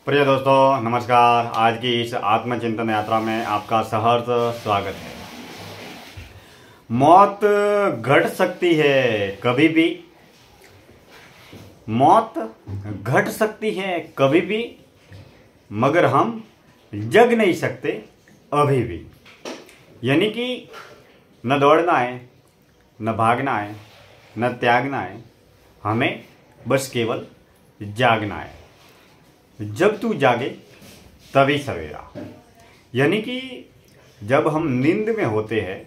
प्रिय दोस्तों नमस्कार। आज की इस आत्मचिंतन यात्रा में आपका सहर्ष स्वागत है। मौत घट सकती है कभी भी, मौत घट सकती है कभी भी, मगर हम जग नहीं सकते अभी भी। यानी कि न दौड़ना है, न भागना है, न त्यागना है, हमें बस केवल जागना है। जब तू जागे तभी सवेरा। यानी कि जब हम नींद में होते हैं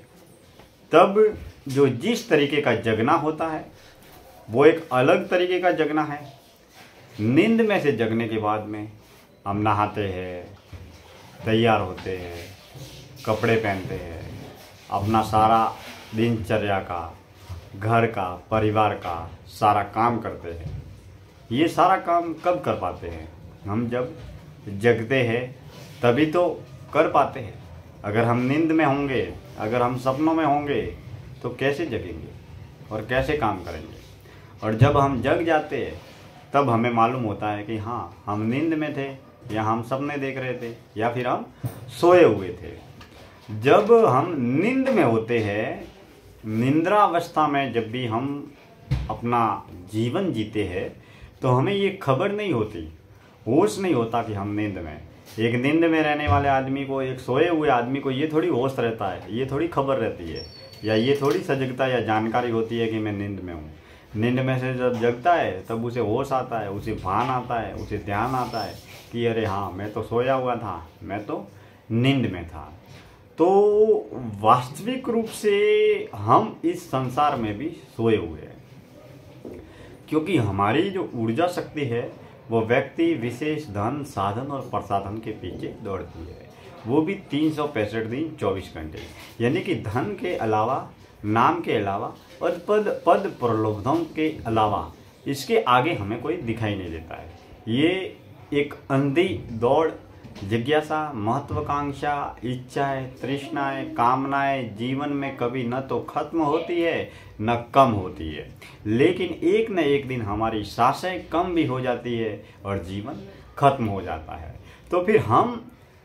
तब जो जिस तरीके का जगना होता है वो एक अलग तरीके का जगना है। नींद में से जगने के बाद में हम नहाते हैं, तैयार होते हैं, कपड़े पहनते हैं, अपना सारा दिनचर्या का, घर का, परिवार का सारा काम करते हैं। ये सारा काम कब कर पाते हैं? हम जब जगते हैं तभी तो कर पाते हैं। अगर हम नींद में होंगे, अगर हम सपनों में होंगे तो कैसे जगेंगे और कैसे काम करेंगे? और जब हम जग जाते हैं तब हमें मालूम होता है कि हाँ, हम नींद में थे या हम सपने देख रहे थे या फिर हम सोए हुए थे। जब हम नींद में होते हैं, निद्रावस्था में जब भी हम अपना जीवन जीते हैं तो हमें ये खबर नहीं होती, होश नहीं होता कि हम नींद में। एक नींद में रहने वाले आदमी को, एक सोए हुए आदमी को ये थोड़ी होश रहता है, ये थोड़ी खबर रहती है, या ये थोड़ी सजगता या जानकारी होती है कि मैं नींद में हूँ। नींद में से जब जगता है तब उसे होश आता है, उसे भान आता है, उसे ध्यान आता है कि अरे हाँ, मैं तो सोया हुआ था, मैं तो नींद में था। तो वास्तविक रूप से हम इस संसार में भी सोए हुए हैं, क्योंकि हमारी जो ऊर्जा शक्ति है वो व्यक्ति विशेष धन, साधन और प्रसाधन के पीछे दौड़ती है, वो भी 365 दिन 24 घंटे। यानी कि धन के अलावा, नाम के अलावा और पद प्रलोभनों के अलावा इसके आगे हमें कोई दिखाई नहीं देता है। ये एक अंधी दौड़, जिज्ञासा, महत्वाकांक्षा, इच्छाएं, तृष्णाएं, कामनाएं जीवन में कभी न तो खत्म होती है न कम होती है, लेकिन एक न एक दिन हमारी सांसें कम भी हो जाती है और जीवन खत्म हो जाता है। तो फिर हम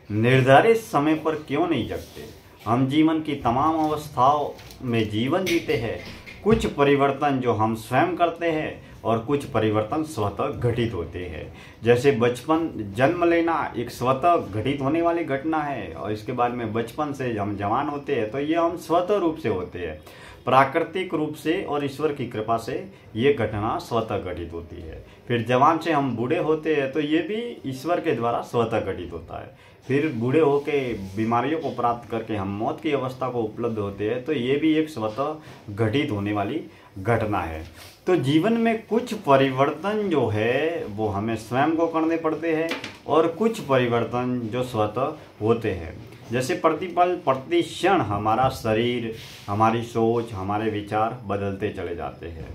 निर्धारित समय पर क्यों नहीं जगते? हम जीवन की तमाम अवस्थाओं में जीवन जीते हैं। कुछ परिवर्तन जो हम स्वयं करते हैं और कुछ परिवर्तन स्वतः घटित होते हैं। जैसे बचपन, जन्म लेना एक स्वतः घटित होने वाली घटना है, और इसके बाद में बचपन से हम जवान होते हैं तो ये हम स्वतः रूप से होते हैं। प्राकृतिक रूप से और ईश्वर की कृपा से ये घटना स्वतः घटित होती है। फिर जवान से हम बूढ़े होते हैं तो ये भी ईश्वर के द्वारा स्वतः घटित होता है। फिर बूढ़े होके बीमारियों को प्राप्त करके हम मौत की अवस्था को उपलब्ध होते हैं तो ये भी एक स्वतः घटित होने वाली घटना है। तो जीवन में कुछ परिवर्तन जो है वो हमें स्वयं को करने पड़ते हैं और कुछ परिवर्तन जो स्वतः होते हैं। जैसे प्रतिपल प्रति क्षण हमारा शरीर, हमारी सोच, हमारे विचार बदलते चले जाते हैं।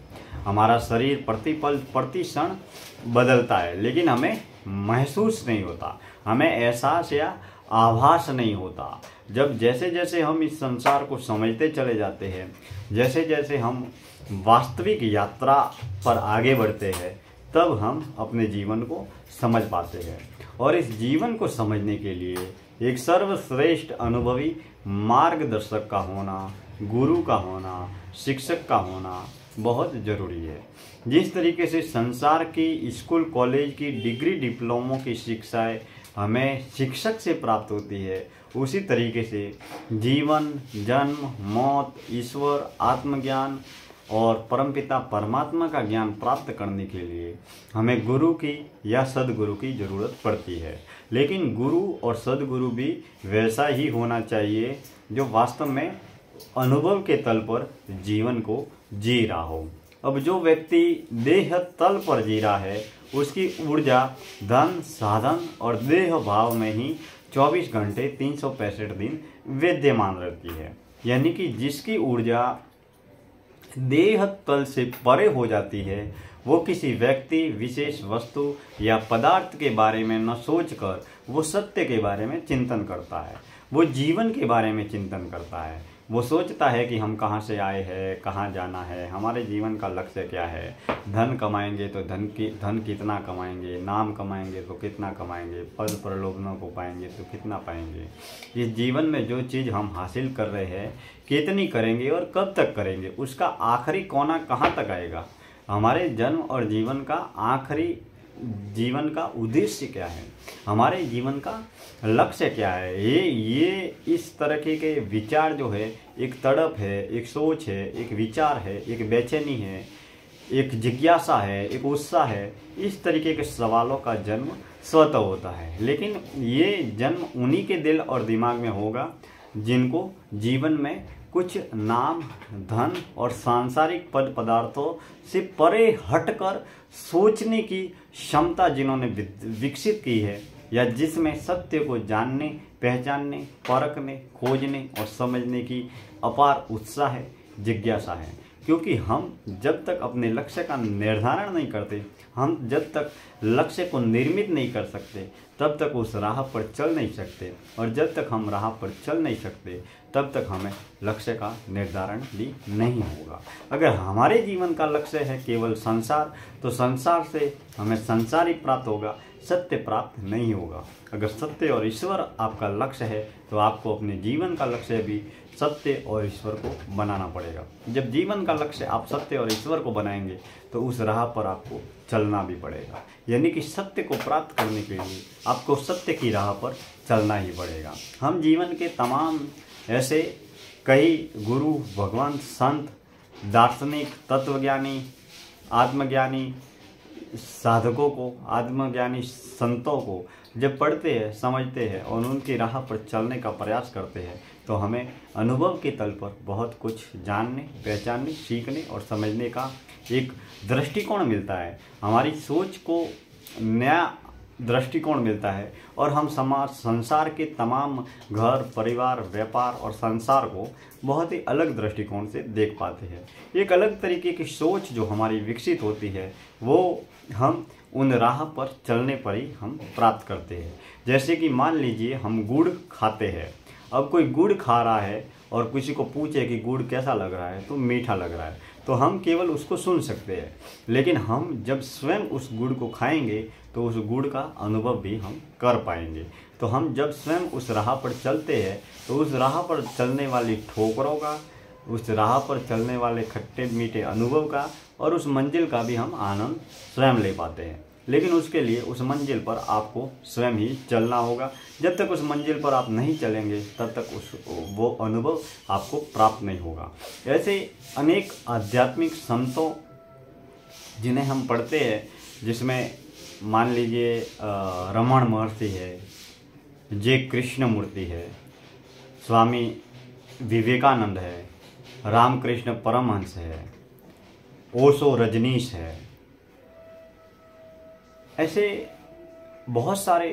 हमारा शरीर प्रतिपल प्रति क्षण बदलता है, लेकिन हमें महसूस नहीं होता, हमें एहसास या आभास नहीं होता। जब जैसे जैसे हम इस संसार को समझते चले जाते हैं, जैसे जैसे हम वास्तविक यात्रा पर आगे बढ़ते हैं, तब हम अपने जीवन को समझ पाते हैं। और इस जीवन को समझने के लिए एक सर्वश्रेष्ठ अनुभवी मार्गदर्शक का होना, गुरु का होना, शिक्षक का होना बहुत ज़रूरी है। जिस तरीके से संसार की स्कूल, कॉलेज की डिग्री, डिप्लोमों की शिक्षाएं हमें शिक्षक से प्राप्त होती है, उसी तरीके से जीवन, जन्म, मौत, ईश्वर, आत्मज्ञान और परमपिता परमात्मा का ज्ञान प्राप्त करने के लिए हमें गुरु की या सदगुरु की ज़रूरत पड़ती है। लेकिन गुरु और सदगुरु भी वैसा ही होना चाहिए जो वास्तव में अनुभव के तल पर जीवन को जी रहा हो। अब जो व्यक्ति देह तल पर जी रहा है उसकी ऊर्जा धन, साधन और देह भाव में ही 24 घंटे 365 दिन विद्यमान रहती है। यानी कि जिसकी ऊर्जा देह तल से परे हो जाती है वो किसी व्यक्ति, विशेष वस्तु या पदार्थ के बारे में न सोचकर वो सत्य के बारे में चिंतन करता है, वो जीवन के बारे में चिंतन करता है, वो सोचता है कि हम कहाँ से आए हैं, कहाँ जाना है, हमारे जीवन का लक्ष्य क्या है। धन कमाएंगे तो धन कितना कमाएंगे, नाम कमाएंगे तो कितना कमाएंगे, पद प्रलोभनों को पाएंगे तो कितना पाएंगे। इस जीवन में जो चीज़ हम हासिल कर रहे हैं कितनी करेंगे और कब तक करेंगे, उसका आखिरी कोना कहाँ तक आएगा। हमारे जन्म और जीवन का आखिरी जीवन का उद्देश्य क्या है, हमारे जीवन का लक्ष्य क्या है। ये इस तरह के विचार जो है, एक तड़प है, एक सोच है, एक विचार है, एक बेचैनी है, एक जिज्ञासा है, एक उत्साह है, इस तरीके के सवालों का जन्म स्वतः होता है। लेकिन ये जन्म उन्हीं के दिल और दिमाग में होगा जिनको जीवन में कुछ नाम, धन और सांसारिक पद पदार्थों से परे हटकर सोचने की क्षमता जिन्होंने विकसित की है, या जिसमें सत्य को जानने, पहचानने, परखने, खोजने और समझने की अपार उत्साह है, जिज्ञासा है। क्योंकि हम जब तक अपने लक्ष्य का निर्धारण नहीं करते, हम जब तक लक्ष्य को निर्मित नहीं कर सकते, तब तक उस राह पर चल नहीं सकते, और जब तक हम राह पर चल नहीं सकते तब तक हमें लक्ष्य का निर्धारण भी नहीं होगा। अगर हमारे जीवन का लक्ष्य है केवल संसार, तो संसार से हमें संसार ही प्राप्त होगा, सत्य प्राप्त नहीं होगा। अगर सत्य और ईश्वर आपका लक्ष्य है तो आपको अपने जीवन का लक्ष्य भी सत्य और ईश्वर को बनाना पड़ेगा। जब जीवन का लक्ष्य आप सत्य और ईश्वर को बनाएंगे तो उस राह पर आपको चलना भी पड़ेगा। यानी कि सत्य को प्राप्त करने के लिए आपको सत्य की राह पर चलना ही पड़ेगा। हम जीवन के तमाम ऐसे कई गुरु, भगवान, संत, दार्शनिक, तत्वज्ञानी, आत्मज्ञानी साधकों को, आत्मज्ञानी संतों को जब पढ़ते हैं, समझते हैं और उनकी राह पर चलने का प्रयास करते हैं तो हमें अनुभव के तल पर बहुत कुछ जानने, पहचानने, सीखने और समझने का एक दृष्टिकोण मिलता है। हमारी सोच को नया दृष्टिकोण मिलता है और हम समाज, संसार के तमाम घर, परिवार, व्यापार और संसार को बहुत ही अलग दृष्टिकोण से देख पाते हैं। एक अलग तरीके की सोच जो हमारी विकसित होती है वो हम उन राह पर चलने पर ही हम प्राप्त करते हैं। जैसे कि मान लीजिए हम गुड़ खाते हैं, अब कोई गुड़ खा रहा है और किसी को पूछे कि गुड़ कैसा लग रहा है तो मीठा लग रहा है, तो हम केवल उसको सुन सकते हैं। लेकिन हम जब स्वयं उस गुड़ को खाएंगे तो उस गुड़ का अनुभव भी हम कर पाएंगे। तो हम जब स्वयं उस राह पर चलते हैं तो उस राह पर चलने वाली ठोकरों का, उस राह पर चलने वाले खट्टे मीठे अनुभव का और उस मंजिल का भी हम आनंद स्वयं ले पाते हैं। लेकिन उसके लिए उस मंजिल पर आपको स्वयं ही चलना होगा। जब तक उस मंजिल पर आप नहीं चलेंगे तब तक वो अनुभव आपको प्राप्त नहीं होगा। ऐसे अनेक आध्यात्मिक संतों जिन्हें हम पढ़ते हैं, जिसमें मान लीजिए रमण महर्षि है, जे कृष्णमूर्ति है, स्वामी विवेकानंद है, रामकृष्ण परमहंस है, ओशो रजनीश है, ऐसे बहुत सारे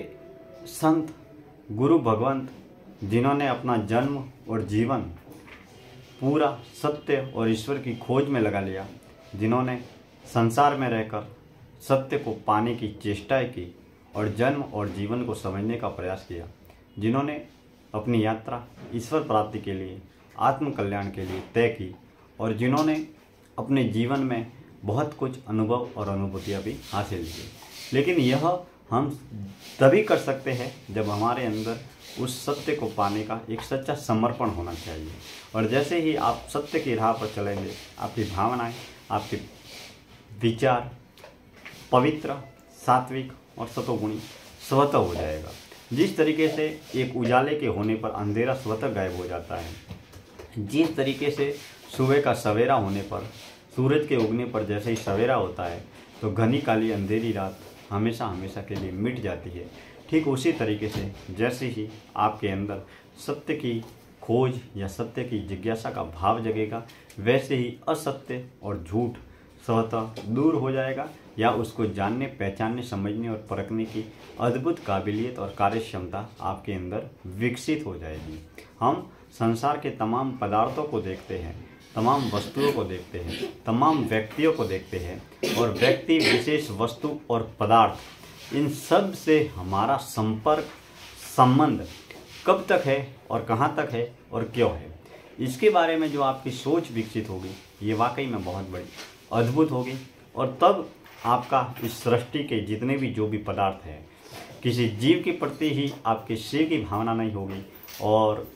संत, गुरु, भगवंत जिन्होंने अपना जन्म और जीवन पूरा सत्य और ईश्वर की खोज में लगा लिया, जिन्होंने संसार में रहकर सत्य को पाने की चेष्टाएं की और जन्म और जीवन को समझने का प्रयास किया, जिन्होंने अपनी यात्रा ईश्वर प्राप्ति के लिए, आत्म कल्याण के लिए तय की, और जिन्होंने अपने जीवन में बहुत कुछ अनुभव और अनुभूतियाँ भी हासिल की। लेकिन यह हम तभी कर सकते हैं जब हमारे अंदर उस सत्य को पाने का एक सच्चा समर्पण होना चाहिए। और जैसे ही आप सत्य की राह पर चलेंगे, आपकी भावनाएं, आपके विचार पवित्र, सात्विक और सतोगुणी स्वतः हो जाएगा। जिस तरीके से एक उजाले के होने पर अंधेरा स्वतः गायब हो जाता है, जिस तरीके से सुबह का सवेरा होने पर, सूरज के उगने पर जैसे ही सवेरा होता है तो घनी काली अंधेरी रात हमेशा हमेशा के लिए मिट जाती है, ठीक उसी तरीके से जैसे ही आपके अंदर सत्य की खोज या सत्य की जिज्ञासा का भाव जगेगा, वैसे ही असत्य और झूठ स्वतः दूर हो जाएगा, या उसको जानने, पहचानने, समझने और परखने की अद्भुत काबिलियत और कार्यक्षमता आपके अंदर विकसित हो जाएगी। हम संसार के तमाम पदार्थों को देखते हैं, तमाम वस्तुओं को देखते हैं, तमाम व्यक्तियों को देखते हैं, और व्यक्ति विशेष, वस्तु और पदार्थ, इन सब से हमारा संपर्क, संबंध कब तक है और कहाँ तक है और क्यों है, इसके बारे में जो आपकी सोच विकसित होगी ये वाकई में बहुत बड़ी अद्भुत होगी। और तब आपका इस सृष्टि के जितने भी जो भी पदार्थ हैं, किसी जीव के प्रति ही आपके स्नेह की भावना नहीं होगी और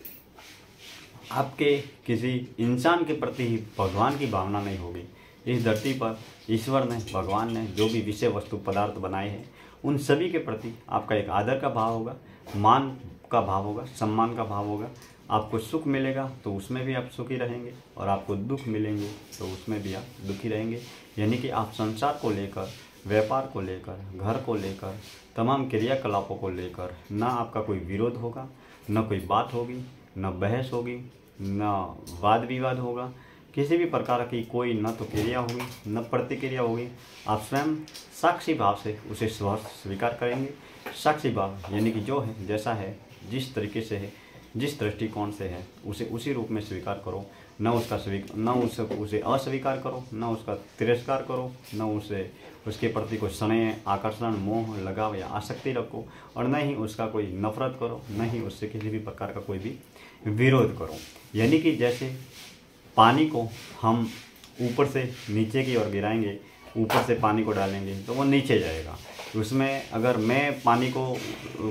आपके किसी इंसान के प्रति ही भगवान की भावना नहीं होगी। इस धरती पर ईश्वर ने, भगवान ने जो भी विषय वस्तु पदार्थ बनाए हैं उन सभी के प्रति आपका एक आदर का भाव होगा, मान का भाव होगा, सम्मान का भाव होगा। आपको सुख मिलेगा तो उसमें भी आप सुखी रहेंगे और आपको दुख मिलेंगे तो उसमें भी आप दुखी रहेंगे। यानी कि आप संसार को लेकर, व्यापार को लेकर, घर को लेकर, तमाम क्रियाकलापों को लेकर ना आपका कोई विरोध होगा, न कोई बात होगी, न बहस होगी, न वाद विवाद होगा, किसी भी प्रकार की कोई न तो क्रिया होगी न प्रतिक्रिया होगी। आप स्वयं साक्षी भाव से उसे स्वीकार करेंगे। साक्षी भाव यानी कि जो है, जैसा है, जिस तरीके से है, जिस दृष्टिकोण से है, उसे उसी रूप में स्वीकार करो। न उसे अस्वीकार करो, न उसका तिरस्कार करो, न उसके प्रति कोई स्नेह, आकर्षण, मोह, लगाव या आसक्ति रखो और न ही उसका कोई नफरत करो, न ही उससे किसी भी प्रकार का कोई भी विरोध करो। यानी कि जैसे पानी को हम ऊपर से नीचे की ओर गिराएंगे, ऊपर से पानी को डालेंगे तो वो नीचे जाएगा। उसमें अगर मैं पानी को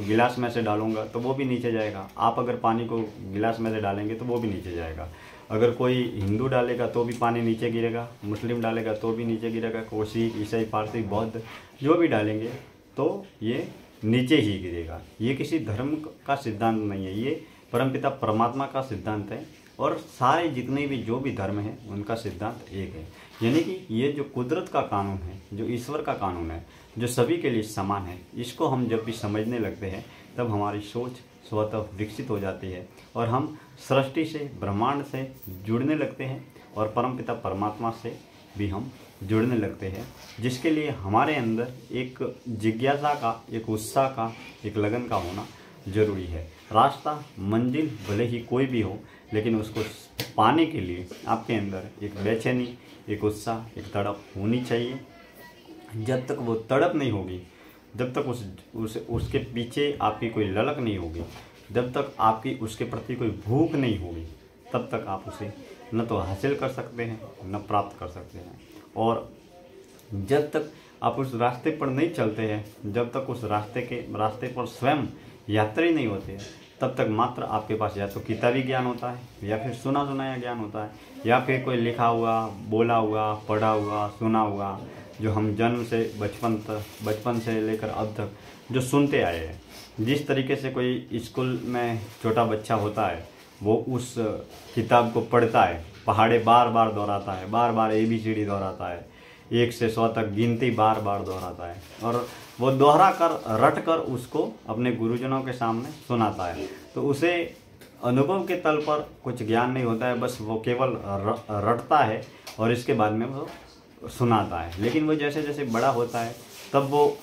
गिलास में से डालूंगा तो वो भी नीचे जाएगा। आप अगर पानी को गिलास में से डालेंगे तो वो भी नीचे जाएगा। अगर कोई हिंदू डालेगा तो भी पानी नीचे गिरेगा, मुस्लिम डालेगा तो भी नीचे गिरेगा, कोई सिख, ईसाई, पारसी, बौद्ध जो भी डालेंगे तो ये नीचे ही गिरेगा। ये किसी धर्म का सिद्धांत नहीं है, ये परमपिता परमात्मा का सिद्धांत है और सारे जितने भी जो भी धर्म है उनका सिद्धांत एक है। यानी कि ये जो कुदरत का कानून है, जो ईश्वर का कानून है, जो सभी के लिए समान है, इसको हम जब भी समझने लगते हैं तब हमारी सोच स्वतः विकसित हो जाती है और हम सृष्टि से, ब्रह्मांड से जुड़ने लगते हैं और परमपिता परमात्मा से भी हम जुड़ने लगते हैं, जिसके लिए हमारे अंदर एक जिज्ञासा का, एक उत्साह का, एक लगन का होना जरूरी है। रास्ता, मंजिल भले ही कोई भी हो, लेकिन उसको पाने के लिए आपके अंदर एक बेचैनी, एक उत्साह, एक तड़प होनी चाहिए। जब तक वो तड़प नहीं होगी, जब तक उसके पीछे आपकी कोई ललक नहीं होगी, जब तक आपकी उसके प्रति कोई भूख नहीं होगी, तब तक आप उसे न तो हासिल कर सकते हैं न प्राप्त कर सकते हैं। और जब तक आप उस रास्ते पर नहीं चलते हैं, जब तक उस रास्ते पर स्वयं यात्री नहीं होते हैं, तब तक मात्र आपके पास या तो किताबी ज्ञान होता है या फिर सुना सुनाया ज्ञान होता है या फिर कोई लिखा हुआ, बोला हुआ, पढ़ा हुआ, सुना हुआ, जो हम जन्म से बचपन से लेकर अब तक जो सुनते आए हैं। जिस तरीके से कोई स्कूल में छोटा बच्चा होता है वो उस किताब को पढ़ता है, पहाड़े बार बार दोहराता है, बार बार ABCD दोहराता है, 1 से 100 तक गिनती बार बार दोहराता है और वो दोहरा कर, रट कर उसको अपने गुरुजनों के सामने सुनाता है। तो उसे अनुभव के तल पर कुछ ज्ञान नहीं होता है, बस वो केवल रटता है और इसके बाद में वो सुनाता है। लेकिन वो जैसे जैसे बड़ा होता है तब वो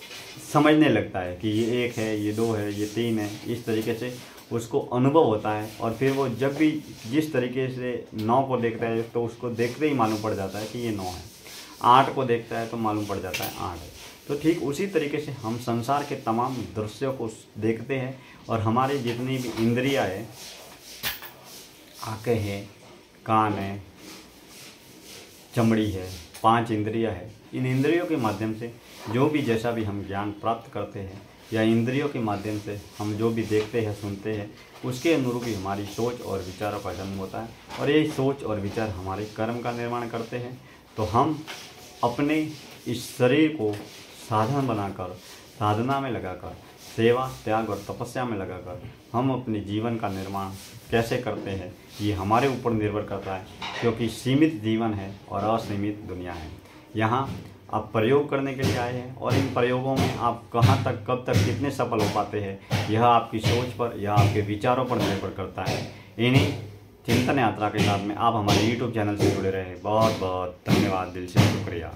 समझने लगता है कि ये 1 है, ये 2 है, ये 3 है। इस तरीके से उसको अनुभव होता है और फिर वो जब भी जिस तरीके से 9 को देखता है तो उसको देखते ही मालूम पड़ जाता है कि ये 9 है। 8 को देखता है तो मालूम पड़ जाता है 8 है। तो ठीक उसी तरीके से हम संसार के तमाम दृश्यों को देखते हैं और हमारी जितनी भी इंद्रियां हैं, आंखें हैं, कान है, चमड़ी है, 5 इंद्रियां है, इन इंद्रियों के माध्यम से जो भी जैसा भी हम ज्ञान प्राप्त करते हैं या इंद्रियों के माध्यम से हम जो भी देखते हैं, सुनते हैं, उसके अनुरूप ही हमारी सोच और विचारों का जन्म होता है और यही सोच और विचार हमारे कर्म का निर्माण करते हैं। तो हम अपने इस शरीर को साधन बनाकर, साधना में लगाकर, सेवा, त्याग और तपस्या में लगाकर हम अपने जीवन का निर्माण कैसे करते हैं ये हमारे ऊपर निर्भर करता है, क्योंकि सीमित जीवन है और असीमित दुनिया है। यहाँ आप प्रयोग करने के लिए आए हैं और इन प्रयोगों में आप कहाँ तक, कब तक, कितने सफल हो पाते हैं यह आपकी सोच पर या आपके विचारों पर निर्भर करता है। इन्हीं चिंतन यात्रा के साथ में आप हमारे YouTube चैनल से जुड़े रहे। बहुत बहुत धन्यवाद, दिल से शुक्रिया।